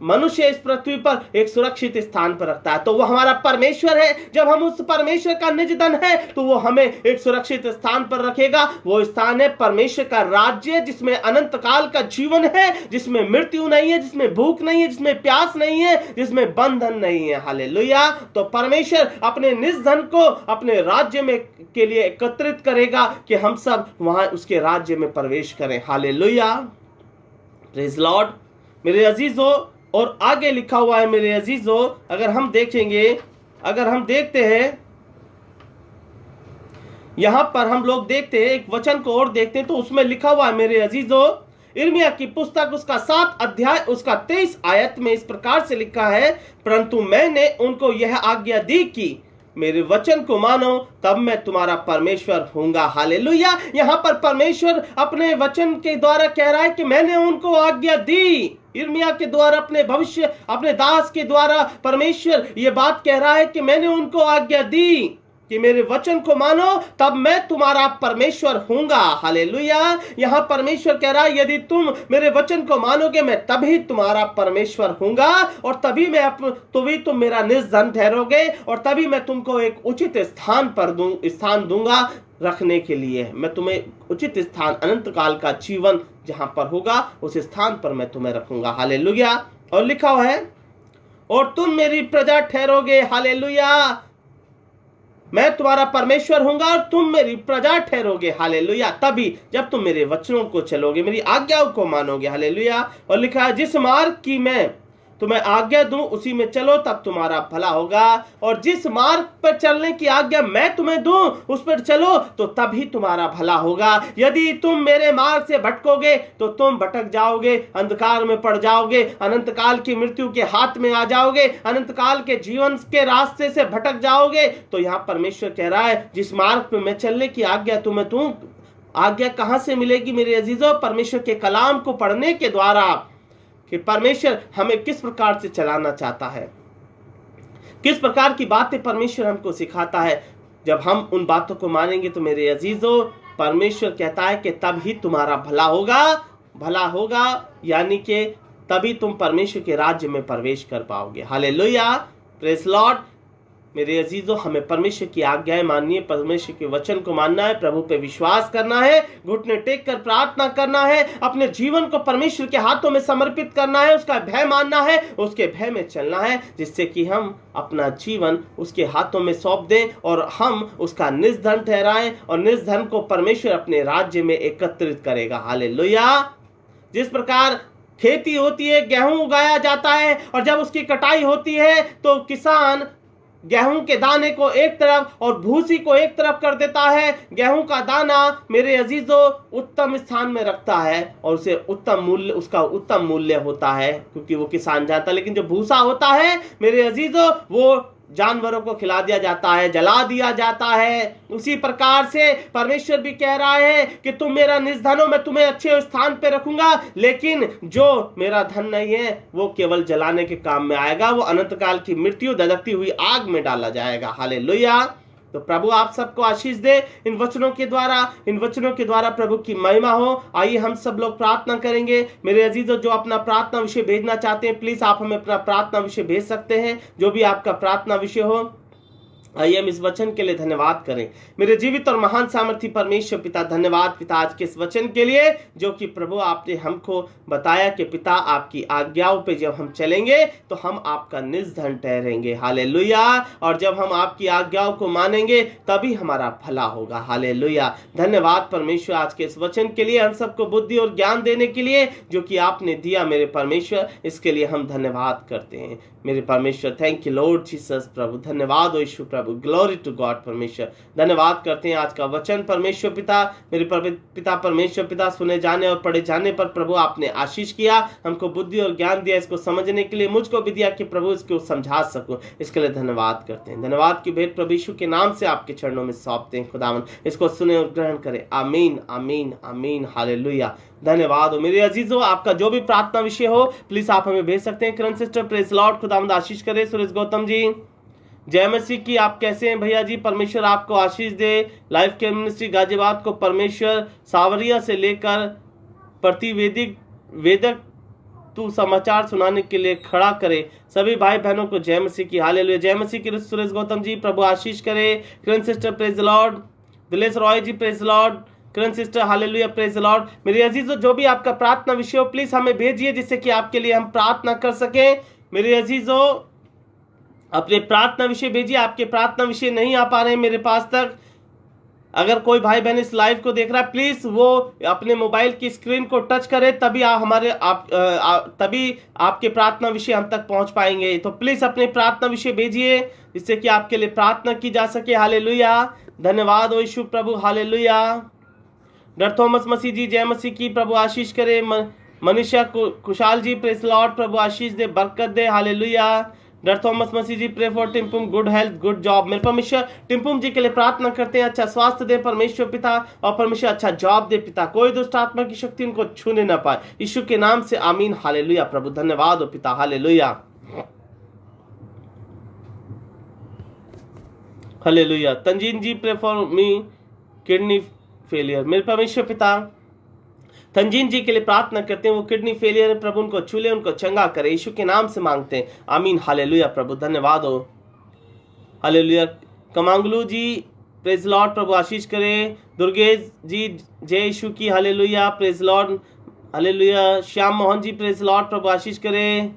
मनुष्य इस पृथ्वी पर एक सुरक्षित स्थान पर रखता है, तो वो हमारा परमेश्वर है। जब हम उस परमेश्वर का निज धन है तो वो हमें एक सुरक्षित स्थान पर रखेगा। वो स्थान है परमेश्वर का राज्य, जिसमें अनंत काल का जीवन है, जिसमें मृत्यु नहीं है, जिसमें भूख नहीं है, जिसमें प्यास नहीं है, जिसमें बंधन नहीं है। हालेलुया। तो परमेश्वर अपने निज धन को अपने राज्य में के लिए एकत्रित करेगा कि हम सब वहां उसके राज्य में प्रवेश करें। हालेलुया। प्रेज लॉर्ड मेरे अजीजों। और आगे लिखा हुआ है मेरे अजीजों, अगर हम देखते हैं, यहां पर हम लोग देखते हैं एक वचन को और देखते हैं, तो उसमें लिखा हुआ है मेरे अजीजों, यिर्मयाह की पुस्तक उसका 7 अध्याय उसका 23 आयत में इस प्रकार से लिखा है, परंतु मैंने उनको यह आज्ञा दी कि मेरे वचन को मानो, तब मैं तुम्हारा परमेश्वर हूंगा। हालेलुया। यहां पर परमेश्वर अपने वचन के द्वारा कह रहा है कि मैंने उनको आज्ञा दी। यिर्मयाह के द्वारा, अपने दास के द्वारा परमेश्वर ये बात कह रहा है कि मैंने उनको आज्ञा दी कि मेरे वचन को मानो, तब मैं तुम्हारा परमेश्वर हूंगा। हालेलुया। यहां परमेश्वर कह रहा है यदि तुम मेरे वचन को मानोगे मैं तभी तुम्हारा परमेश्वर हूंगा, और तभी तुम मेरा निज धन ठहरोगे, और तभी मैं तुमको एक उचित स्थान दूंगा रखने के लिए। मैं तुम्हें उचित स्थान, अनंत काल का जीवन जहां पर होगा उस स्थान पर मैं तुम्हें रखूंगा। हालेलुया। और लिखा हुआ है, और तुम मेरी प्रजा ठहरोगे। हालेलुया। मैं तुम्हारा परमेश्वर हूंगा और तुम मेरी प्रजा ठहरोगे। हालेलुया। तभी जब तुम मेरे वचनों को चलोगे, मेरी आज्ञाओं को मानोगे। हालेलुया। और लिखा है, जिस मार्ग की मैं तुम्हें आज्ञा दूं उसी में चलो, तब तुम्हारा भला होगा। और जिस मार्ग पर चलने की आज्ञा मैं तुम्हें दूं उस पर चलो, तो तभी तुम्हारा भला होगा। यदि तुम मेरे मार्ग से भटकोगे तो तुम भटक जाओगे, अंधकार में पड़ जाओगे, अनंत काल की मृत्यु के हाथ में आ जाओगे, अनंत काल के जीवन के रास्ते से भटक जाओगे। तो यहां परमेश्वर कह रहा है जिस मार्ग पर मैं चलने की आज्ञा तुम्हें दूं, आज्ञा कहां से मिलेगी मेरे अजीजों? परमेश्वर के कलाम को पढ़ने के द्वारा, कि परमेश्वर हमें किस प्रकार से चलाना चाहता है, किस प्रकार की बातें परमेश्वर हमको सिखाता है। जब हम उन बातों को मानेंगे तो मेरे अजीजों, परमेश्वर कहता है कि तब ही तुम्हारा भला होगा, भला होगा, यानी कि तभी तुम परमेश्वर के राज्य में प्रवेश कर पाओगे। Hallelujah, praise Lord. मेरे अजीजों, हमें परमेश्वर की आज्ञाएं माननी है, परमेश्वर के वचन को मानना है, प्रभु पे विश्वास करना है, घुटने टेक कर प्रार्थना करना है, अपने जीवन को परमेश्वर के हाथों में समर्पित करना है, उसका भय मानना है, उसके भय में चलना है, जिससे कि हम अपना जीवन उसके हाथों में सौंप दें और हम उसका निज धन ठहराएं, और निज धन को परमेश्वर अपने राज्य में एकत्रित करेगा। हालेलुया। जिस प्रकार खेती होती है, गेहूं उगाया जाता है, और जब उसकी कटाई होती है तो किसान गेहूं के दाने को एक तरफ और भूसी को एक तरफ कर देता है। गेहूं का दाना मेरे अजीजों उत्तम स्थान में रखता है और उसे उत्तम मूल्य, उसका उत्तम मूल्य होता है, क्योंकि वो किसान जानता है। लेकिन जो भूसा होता है मेरे अजीजों, वो जानवरों को खिला दिया जाता है, जला दिया जाता है। उसी प्रकार से परमेश्वर भी कह रहा है कि तुम मेरा निज धन हो, मैं तुम्हें अच्छे स्थान पे रखूंगा, लेकिन जो मेरा धन नहीं है वो केवल जलाने के काम में आएगा, वो अनंत काल की मृत्यु धधकती हुई आग में डाला जाएगा। हालेलुया। तो प्रभु आप सबको आशीष दे इन वचनों के द्वारा, इन वचनों के द्वारा प्रभु की महिमा हो। आइए हम सब लोग प्रार्थना करेंगे। मेरे अजीजों, जो अपना प्रार्थना विषय भेजना चाहते हैं, प्लीज आप हमें अपना प्रार्थना विषय भेज सकते हैं, जो भी आपका प्रार्थना विषय हो। आइए हम इस वचन के लिए धन्यवाद करें। मेरे जीवित और महान सामर्थी परमेश्वर पिता, धन्यवाद पिता आज के इस वचन के लिए, जो कि प्रभु आपने हमको बताया कि पिता आपकी आज्ञाओं पे जब हम चलेंगे तो हम आपका निज धन ठहरेंगे। हालेलुया। और जब हम आपकी आज्ञाओं को मानेंगे तभी हमारा भला होगा। हालेलुया। धन्यवाद परमेश्वर आज के इस वचन के लिए, हम सबको बुद्धि और ज्ञान देने के लिए जो कि आपने दिया मेरे परमेश्वर, इसके लिए हम धन्यवाद करते हैं मेरे परमेश्वर। Thank you Lord Jesus. प्रभु धन्यवाद हो यीशु प्रभु, ग्लोरी टू गॉड परमेश्वर। धन्यवाद करते हैं आज का वचन परमेश्वर पिता, मेरे पिता परमेश्वर पिता, सुने जाने और पढ़े जाने पर प्रभु आपने आशीष किया, हमको बुद्धि और ज्ञान दिया इसको समझने के लिए, मुझको भी दिया कि प्रभु इसको समझा सकूं, इसके लिए धन्यवाद करते हैं। धन्यवाद की भेंट प्रभु यीशु के नाम से आपके चरणों में सौंपते हैं। खुदावन इसको सुने और ग्रहण करें। आमीन आमीन आमीन। हालेलुया। धन्यवाद हो मेरे अजीजों। आपका जो भी प्रार्थना विषय हो प्लीज आप हमें भेज सकते हैं। किरण सिस्टर, प्रेज लॉर्ड, खुदावंद आशीष करे। सुरेश गौतम जी, जय मसीह की, आप कैसे हैं भैया जी? परमेश्वर आपको आशीष दे। लाइफ केयर मिनिस्ट्री गाजियाबाद को परमेश्वर सावरिया से लेकर प्रतिवेदिक वेदक तू समाचार सुनाने के लिए खड़ा करे। सभी भाई बहनों को जय मसीह की। हालेलुया। जय मसीह की। सुरेश गौतम जी, प्रभु आशीष करे। Kiran sister, praise Lord. Dilesh Roy ji, praise Lord. Kiran sister, hallelujah, praise Lord. मेरे अजीजों, जो भी आपका प्रार्थना विषय हो प्लीज हमें भेजिए, जिससे कि आपके लिए हम प्रार्थना कर सके। मेरे अजीजों, अपने प्रार्थना विषय भेजिए। आपके प्रार्थना विषय नहीं आ पा रहे हैं मेरे पास तक, अगर कोई भाई बहन इस लाइव को देख रहा है, प्लीज वो अपने मोबाइल की स्क्रीन को टच करे, तभी तभी आपके प्रार्थना विषय हम तक पहुंच पाएंगे। तो प्लीज अपने प्रार्थना विषय भेजिए, जिससे कि आपके लिए प्रार्थना की जा सके। हालेलुया। धन्यवाद हो यीशु प्रभु। हालेलुया। डर थॉमस मसीह जी, जय मसीह की, प्रभु आशीष करे। मनीषा कुशाल जी, प्रेज लॉर्ड, प्रभु आशीष दे, बरकत दे। हालेलुया। डर Thomas Masih ji, pray for Timpum, good health, good job. मेरे परमेश्वर टिम्पुम जी के लिए प्रार्थना करते हैं, अच्छा स्वास्थ्य दे परमेश्वर पिता, और परमेश्वर अच्छा जॉब दे पिता, कोई दुष्ट आत्मा की शक्ति उनको छूने ना पाए, यीशु के नाम से आमीन। हालेलुया। प्रभु धन्यवाद हो पिता। Hallelujah. Hallelujah. Tenzin ji, pray for me kidney failure. मेरे परमेश्वर पिता तंजीन जी के लिए प्रार्थना करते हैं, वो किडनी फेलियर है, प्रभु उनको छू ले, उनको चंगा करे, यीशु के नाम से मांगते हैं। आमीन। हालेलुया। प्रभु धन्यवाद हो। Hallelujah. Kamanglu ji, praise Lord, प्रभु आशीष करे। दुर्गेश जी, जय यीशु की। Hallelujah. Praise lord. Hallelujah. Shyam Mohan ji, praise Lord, प्रभु आशीष करे।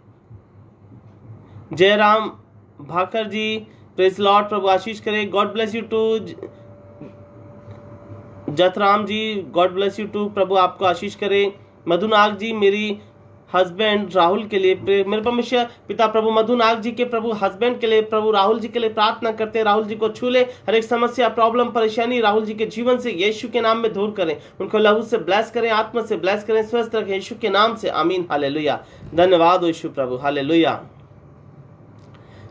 जयराम भाकर जी, प्रेज लॉर्ड, प्रभु आशीष करे। God bless you too. Jatram ji, God bless you too, प्रभु आपको आशीष करे। मधुनाग जी, मेरी हस्बैंड राहुल के लिए मेरे परमेश्वर पिता प्रभु मधु नाग जी के प्रभु हस्बैंड के लिए प्रभु राहुल जी के लिए प्रार्थना करते हैं। राहुल जी को छू ले, हर एक समस्या प्रॉब्लम परेशानी राहुल जी के जीवन से यीशु के नाम में दूर करें, उनको लहू से ब्लेस करें, आत्मा से ब्लेस करें, स्वस्थ रखें यीशु के नाम से, आमीन हालेलुया। धन्यवाद यीशु प्रभु, hallelujah.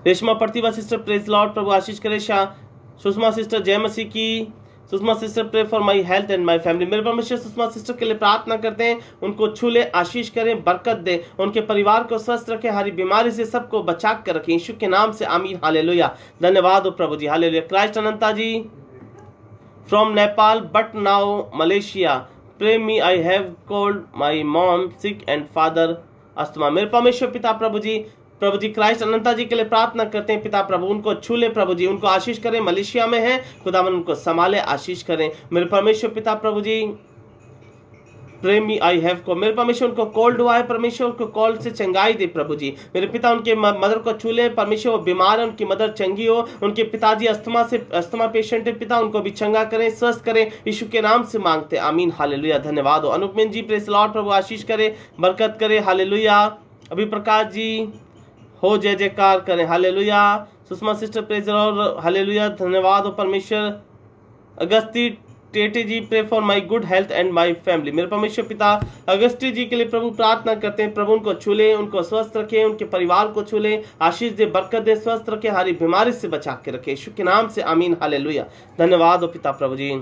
Reshma Pratibha sister praise Lord, प्रभु आशीष करे। सुषमा सिस्टर जय मसीह की। Sushma sister pray for my health and my family, मेरे परमेश्वर सुषमा सिस्टर के लिए प्रार्थना करते हैं, उनको छू ले, आशीष करें, बरकत दे, उनके परिवार को स्वस्थ रखें, हरी बीमारी से सबको बचा कर रखें यीशु के नाम से, आमीन हालेलुया। धन्यवाद हो प्रभु जी, hallelujah. Christ Ananta ji from Nepal but now Malaysia, pray me I have cold my mom sick and father asthma, मेरे परमेश्वर पिता प्रभु जी क्राइस्ट अनंता जी के लिए प्रार्थना करते हैं। पिता प्रभु उनको छू ले, प्रभु जी उनको आशीष करें, मलेशिया में है, खुदावन उनको संभाले, आशीष करें मेरे परमेश्वर पिता प्रभु जी। प्रेमी आई हैव को, मेरे परमेश्वर उनको कोल्ड हुआ है, परमेश्वर उनको कोल्ड से चंगाई दे प्रभु जी। मेरे पिता उनके मदर को छू ले, परमेश्वर वो बीमार है, उनकी मदर चंगी हो, उनके पिताजी अस्थमा पेशेंट है, पिता उनको भी चंगा करें, स्वस्थ करें यीशु के नाम से मांगते, आमीन हालेलुया। धन्यवाद हो अनुपमेन जी, प्रेज लॉर्ड, प्रभु आशीष करे, बरकत करे, हालेलुया। अभी प्रकाश जी हो जय जयकार करें, hallelujah. Sushma sister praise lord, hallelujah. धन्यवाद हो परमेश्वर। Agasti Tete ji pray for my good health and my family, मेरे परमेश्वर पिता अगस्ती जी के लिए प्रभु प्रार्थना करते हैं, प्रभु उनको छू ले, उनको स्वस्थ रखे, उनके परिवार को छू ले, आशीष दे, बरकत दे, स्वस्थ रखे, हरी बीमारी से बचा के रखे यीशु के नाम से, आमीन हालेलुया। धन्यवाद हो पिता प्रभु जी।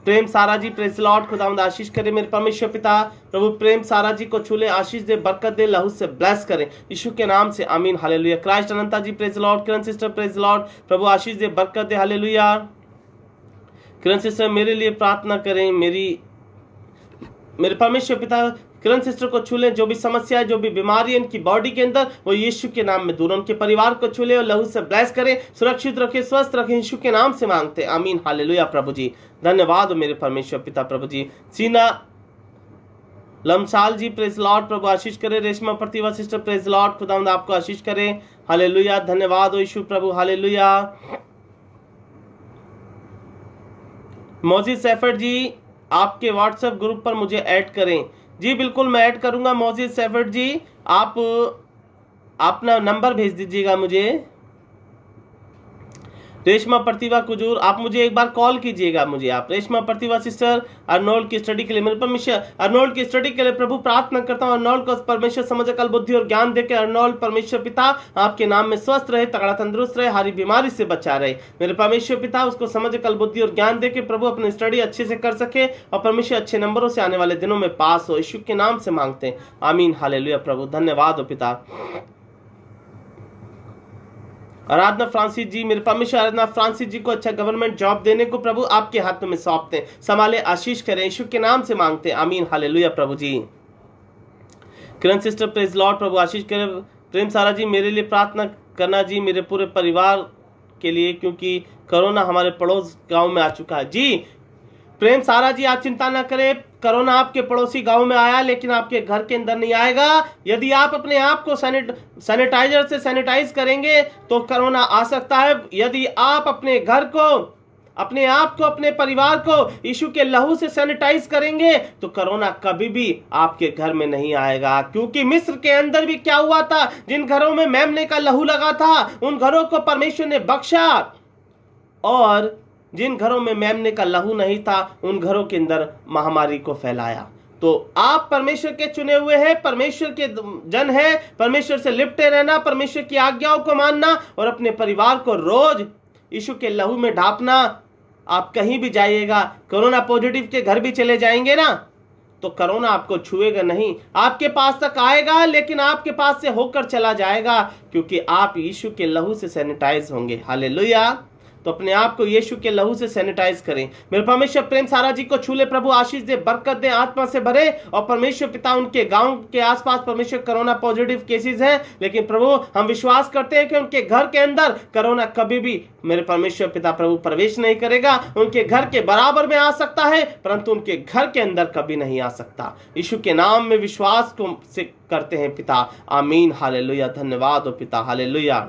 प्रेम सारा जी प्रेज लॉर्ड, खुदावंद आशीष करे मेरे परमेश्वर पिता प्रभु, प्रेम सारा जी को छू ले, आशीष दे, बरकत दे, लहू से ब्लेस करें यीशु के नाम से, आमीन हालेलुया। क्राइस्ट अनंता जी praise Lord, Kiran sister praise Lord, प्रभु आशीष दे, बरकत दे, हालेलुया। किरण सिस्टर मेरे लिए प्रार्थना करें, मेरे परमेश्वर पिता किरण सिस्टर को छू ले, जो भी समस्या है, जो भी बीमारी है इनकी बॉडी के अंदर, वो यीशु के नाम में दूर, उनके परिवार को छू ले और लहू से ब्लेस करे, सुरक्षित रखे, स्वस्थ रखे यीशु के नाम से मांगते, आमीन हालेलुया प्रभु जी। धन्यवाद मेरे परमेश्वर पिता प्रभु जी। सीना लमसाल जी प्रेज लॉर्ड, प्रभु आशीष करे। Reshma Pratibha sister praise Lord, खुदावंद आपको आशीष करे, हालेलुया। धन्यवाद हो यीशु प्रभु, हालेलुया। मोजिद सैफर जी आपके व्हाट्सएप ग्रुप पर मुझे ऐड करें, जी बिल्कुल मैं ऐड करूंगा मोजिद सैफर जी, आप अपना नंबर भेज दीजिएगा मुझे। रेशमा प्रतिभा कुजूर आप मुझे एक बार कॉल कीजिएगा मुझे आप। रेशमा प्रतिभा सिस्टर अर्नोल्ड की स्टडी के लिए, मेरे परमेश्वर अर्नोल्ड की स्टडी के लिए प्रभु प्रार्थना करता हूँ, अर्नोल्ड को परमेश्वर समझ अकल बुद्धि और ज्ञान देकर अर्नोल्ड परमेश्वर पिता आपके नाम में स्वस्थ रहे, तगड़ा तंदुरुस्त रहे, हरी बीमारी से बचा रहे मेरे परमेश्वर पिता, उसको समझ अकल बुद्धि और ज्ञान देकर प्रभु अपनी स्टडी अच्छे से कर सके और परमेश्वर अच्छे नंबरों से आने वाले दिनों में पास हो, यीशु के नाम से मांगते हैं, आमीन हालेलुया प्रभु। धन्यवाद हो पिता। आराधना फ्रांसिस जी, मेरे परमेश्वर आराधना फ्रांसिस जी को अच्छा गवर्नमेंट जॉब देने को प्रभु आपके हाथों में सौंपते, संभाले, आशीष करें यीशु के नाम से मांगते, आमीन हालेलुया प्रभु जी। किरण सिस्टर प्रेज लॉर्ड, प्रभु आशीष करें। प्रेम सारा जी मेरे लिए प्रार्थना करना जी, मेरे पूरे परिवार के लिए, क्योंकि कोरोना हमारे पड़ोस गांव में आ चुका है। जी प्रेम सारा जी आप चिंता ना करें, कोरोना आपके पड़ोसी गांव में आया लेकिन आपके घर के अंदर नहीं आएगा। यदि आप अपने आप को सैनिटाइजर से सैनिटाइज करेंगे तो कोरोना आ सकता है। यदि आप अपने घर को, अपने आप को, अपने परिवार को यीशु के लहू से सैनिटाइज करेंगे तो कोरोना कभी भी आपके घर में नहीं आएगा। क्योंकि मिस्र के अंदर भी क्या हुआ था, जिन घरों में मेमने का लहू लगा था उन घरों को परमेश्वर ने बख्शा, और जिन घरों में मेमने का लहू नहीं था उन घरों के अंदर महामारी को फैलाया। तो आप परमेश्वर के चुने हुए हैं, परमेश्वर के जन हैं, परमेश्वर से लिपटे रहना, परमेश्वर की आज्ञाओं को मानना और अपने परिवार को रोज यीशु के लहू में ढापना। आप कहीं भी जाइएगा, कोरोना पॉजिटिव के घर भी चले जाएंगे ना तो कोरोना आपको छुएगा नहीं, आपके पास तक आएगा लेकिन आपके पास से होकर चला जाएगा, क्योंकि आप यीशु के लहू से सैनिटाइज होंगे। हालेलुया। तो अपने आप को यीशु के लहू से सैनिटाइज करें। मेरे परमेश्वर प्रेम सारा जी को छू ले, प्रभु आशीष दे, बरकत दे, आत्मा से भरे, और परमेश्वर पिता उनके गांव के आसपास परमेश्वर कोरोना पॉजिटिव केसेस हैं, लेकिन प्रभु हम विश्वास करते हैं कि उनके घर के अंदर कोरोना कभी भी मेरे परमेश्वर पिता प्रभु प्रवेश नहीं करेगा। उनके घर के बराबर में आ सकता है परंतु उनके घर के अंदर कभी नहीं आ सकता। यीशु के नाम में विश्वास को से करते हैं पिता, आमीन हालेलुया। धन्यवाद हो पिता, hallelujah.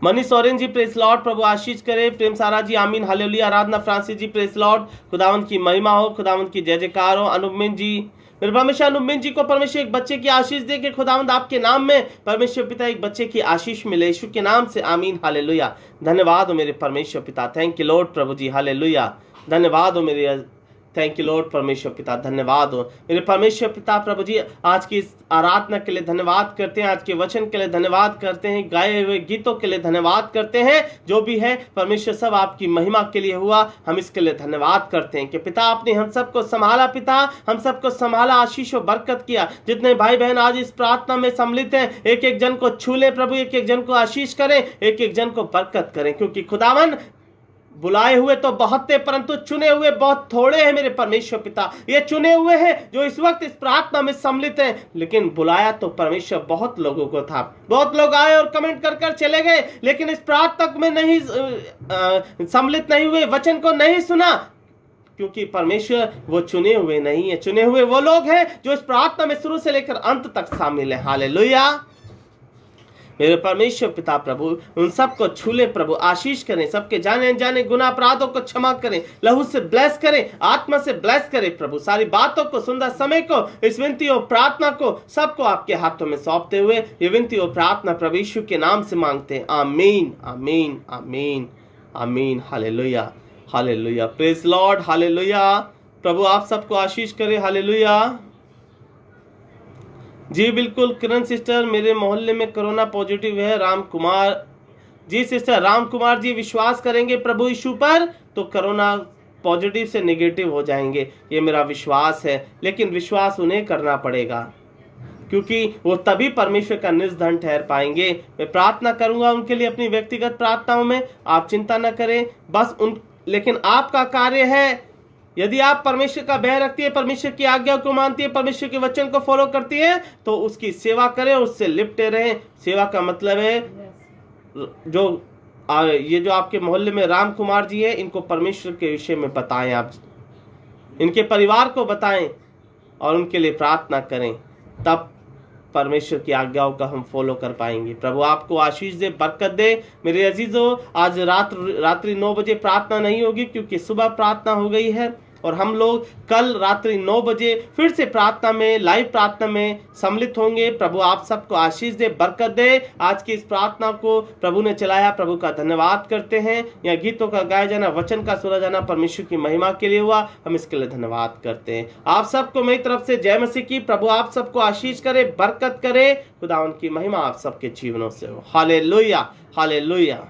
Manish Soren ji press Lord, प्रभु आशीष करे। प्रेम सारा जी आमीन हालेलुया। आराधना फ्रांसिस जी प्रेस लॉर्ड, खुदावंत की महिमा हो, खुदावंत की जय जयकार हो। अनुपमिन जी मेरे परमेश्वर अनुबिन जी को परमेश्वर एक बच्चे की आशीष दे के खुदावंद आपके नाम में परमेश्वर पिता एक बच्चे की आशीष मिले यीशु के नाम से आमीन हालेलुया। धन्यवाद हो मेरे परमेश्वर पिता, थैंक यू लॉर्ड प्रभु जी हालेलुया। धन्यवाद हो मेरे, थैंक यू लॉर्ड परमेश्वर पिता, धन्यवाद हो मेरे परमेश्वर पिता प्रभु जी। आज की इस आराधना के लिए धन्यवाद करते हैं, आज के वचन के लिए धन्यवाद करते हैं, गाए हुए गीतों के लिए धन्यवाद करते हैं। जो भी है परमेश्वर सब आपकी महिमा के लिए हुआ, हम इसके लिए धन्यवाद करते हैं कि पिता आपने हम सबको संभाला, पिता हम सबको संभाला, आशीष और बरकत किया। जितने भाई बहन आज इस प्रार्थना में सम्मिलित हैं, एक एक जन को छू ले प्रभु, एक एक जन को आशीष करें, एक एक जन को बरकत करें, क्योंकि खुदावन बुलाए हुए तो बहुत थे परंतु चुने हुए बहुत थोड़े हैं मेरे परमेश्वर पिता। ये चुने हुए हैं जो इस वक्त इस प्रार्थना में सम्मिलित हैं, लेकिन बुलाया तो परमेश्वर बहुत लोगों को था। बहुत लोग आए और कमेंट कर कर चले गए, लेकिन इस प्रार्थना में नहीं सम्मिलित नहीं हुए, वचन को नहीं सुना, क्योंकि परमेश्वर वो चुने हुए नहीं है। चुने हुए वो लोग हैं जो इस प्रार्थना में शुरू से लेकर अंत तक शामिल है। हालेलुया। मेरे परमेश्वर पिता प्रभु उन सबको छूले प्रभु, आशीष करें, सबके जाने अनजाने गुनाह अपराधों को क्षमा करें, लहू से ब्लेस करें, आत्मा से ब्लेस करें प्रभु। सारी बातों को, सुंदर समय को, इस विनती और प्रार्थना को सबको आपके हाथों में सौंपते हुए ये विनती और प्रार्थना प्रभु यीशु के नाम से मांगते हैं। आमीन आमीन आमीन आमीन hallelujah hallelujah. Praise lord hallelujah. प्रभु आप सबको आशीष करे। हालेलुया। जी बिल्कुल किरण सिस्टर, मेरे मोहल्ले में कोरोना पॉजिटिव है। राम कुमार जी सिस्टर, राम कुमार जी विश्वास करेंगे प्रभु यीशु पर तो कोरोना पॉजिटिव से नेगेटिव हो जाएंगे, ये मेरा विश्वास है। लेकिन विश्वास उन्हें करना पड़ेगा, क्योंकि वो तभी परमेश्वर का निज धन ठहर पाएंगे। मैं प्रार्थना करूंगा उनके लिए अपनी व्यक्तिगत प्रार्थनाओं में, आप चिंता न करें बस लेकिन आपका कार्य है, यदि आप परमेश्वर का भय रखती है, परमेश्वर की आज्ञा को मानती है, परमेश्वर के वचन को फॉलो करती है, तो उसकी सेवा करें, उससे लिपटे रहें। सेवा का मतलब है ये जो आपके मोहल्ले में राम कुमार जी है, इनको परमेश्वर के विषय में बताएं, आप इनके परिवार को बताएं और उनके लिए प्रार्थना करें, तब परमेश्वर की आज्ञाओं का हम फॉलो कर पाएंगे। प्रभु आपको आशीष दे, बरकत दे। मेरे अजीजों, आज रात्रि 9 बजे प्रार्थना नहीं होगी, क्योंकि सुबह प्रार्थना हो गई है और हम लोग कल रात्रि 9 बजे फिर से प्रार्थना में, लाइव प्रार्थना में सम्मिलित होंगे। प्रभु आप सबको आशीष दे, बरकत दे। आज की इस प्रार्थना को प्रभु ने चलाया, प्रभु का धन्यवाद करते हैं। या गीतों का गाया जाना, वचन का सुना जाना परमेश्वर की महिमा के लिए हुआ, हम इसके लिए धन्यवाद करते हैं। आप सबको मेरी तरफ से जय मसीह की। प्रभु आप सबको आशीष करे, बरकत करे, खुदा उनकी महिमा आप सबके जीवनों से हो। Hallelujah hallelujah.